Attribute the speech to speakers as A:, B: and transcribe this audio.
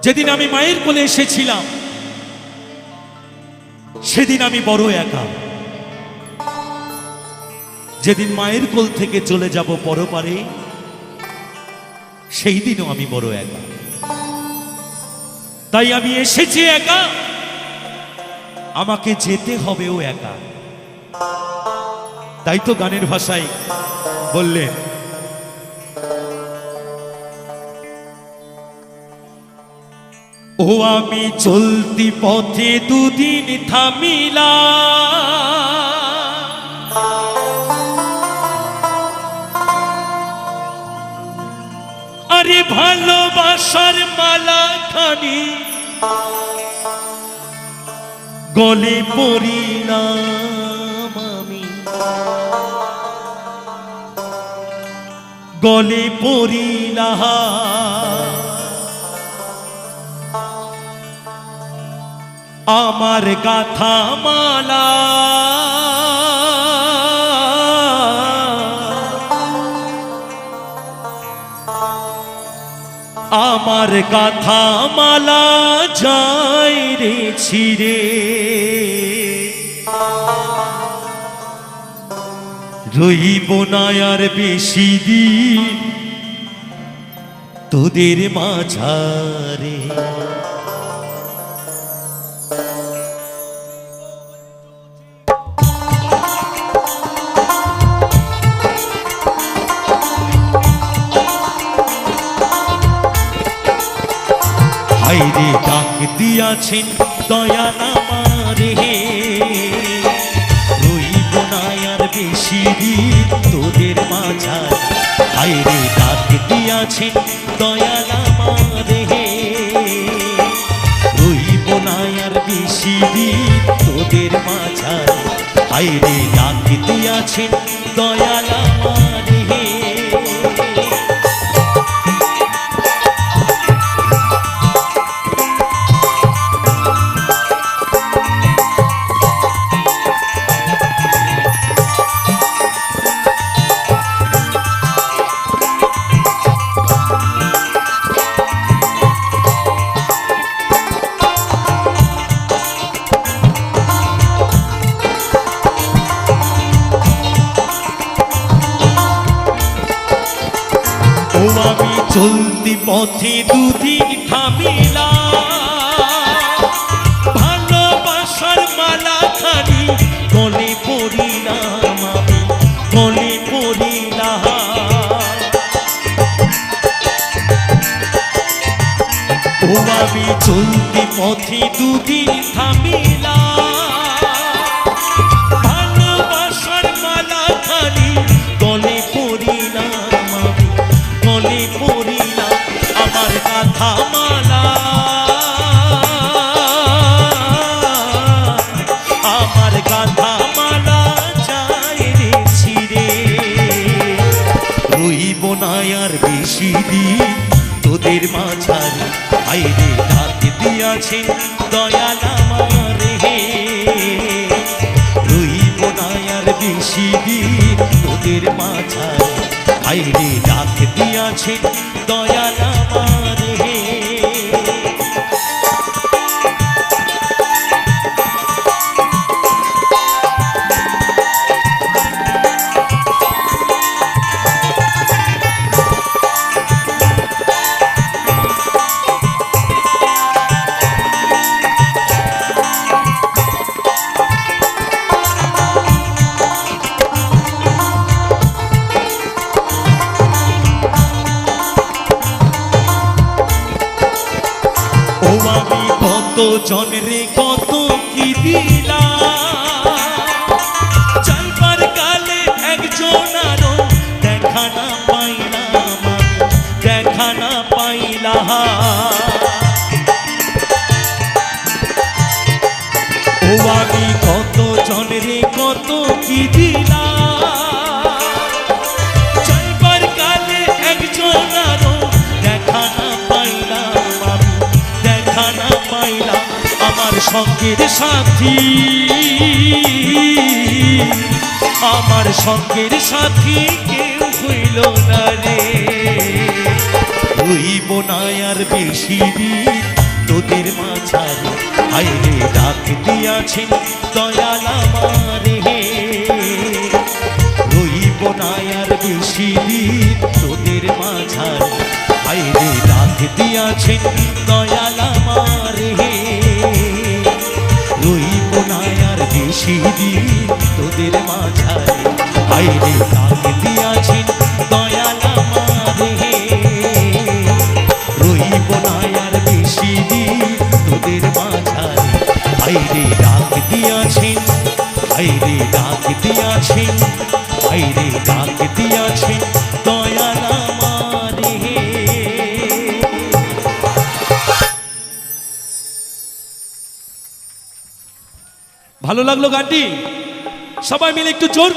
A: যেদিন আমি মায়ের কোলে এসেছিলাম সেদিন আমি বড় একা। যেদিন মায়ের কোল থেকে চলে যাব পরপারে সেই দিনও আমি বড় একা। তাই আমি এসেছি একা, আমাকে যেতে হবেও একা। তাই তো গানের ভাষায় বললেন, ও আমি চলতি পথে দুদিন থামিলা, আরে ভালোবাসার মালা খানি গলে পড়িলাম আমি, গলে পড়িলাম। আমার গাথা মালা আমার গাথা মালা যায় রে ছিড়ে, রইব না আর বেশি দিন তোদের মাঝারে। হায়রে ডাক দিয়াছেন দয়াল আমারে, রইব না আর বেশি দিন তোদের মাঝারে। হায়রে ডাক দিয়াছেন দয়াল আমারে, রইব না আর বেশি দিন তোদের মাঝারে। হায়রে ডাক দিয়াছেন দয়াল আমারে। ও আমি চলতি পথে দুদিন থামিলা, ভালোবাসার মালা খানি গলে পড়িলাম আমি, গলে পড়িলাম। ও আমি চলতি পথে দুদিন থামিলা, ভালোবাসার মালা খানি গলে পড়িলাম আমি, গলে পড়িলাম। আমার গাথা মালা আমার গাথা মালা যায় রে ছিড়ে, রইব না আর বেশি দিন তোদের মাঝারে। হায়রে ডাক দিয়াছেন দয়াল আমারে, রইব না আর বেশি দিন তোদের মাঝারে। হায়রে ডাক দিয়াছেন দয়াল আমারে। ও আমি কত জনরে কত কি দিলাম, যাইবার কালে একজন আরো দেখা না পাইলাম, দেখা না পাইলাম। ও আমি কত জনরে কত কি দিলাম, যাইবার কালে একজন আরো দেখা না পাইলাম, দেখা না পাইলাম। আমার সঙ্গের সাথী, আমার সঙ্গের সাথী কেউ হইল না রে, রইব না আর বেশি দিন তোদের মাঝারে, আইরে ডাক দিয়াছেন দয়াল আমারে, রইব না আর বেশি দিন তোদের মাঝারে, আইরে ডাক দিয়াছেন দয়াল আমারে, রইব না আর বেশি দিন তোদের মাঝারে, আইরে ডাক দিয়াছেন দয়াল আমারে, রইব না আর বেশি দিন তোদের মাঝারে, আইরে ডাক দিয়াছেন, আইরে ডাক দিয়াছেন, আইরে ডাক দিয়াছেন দয়াল আমারে। ভালো লাগলো গানটি? সবাই মিলে একটু জোর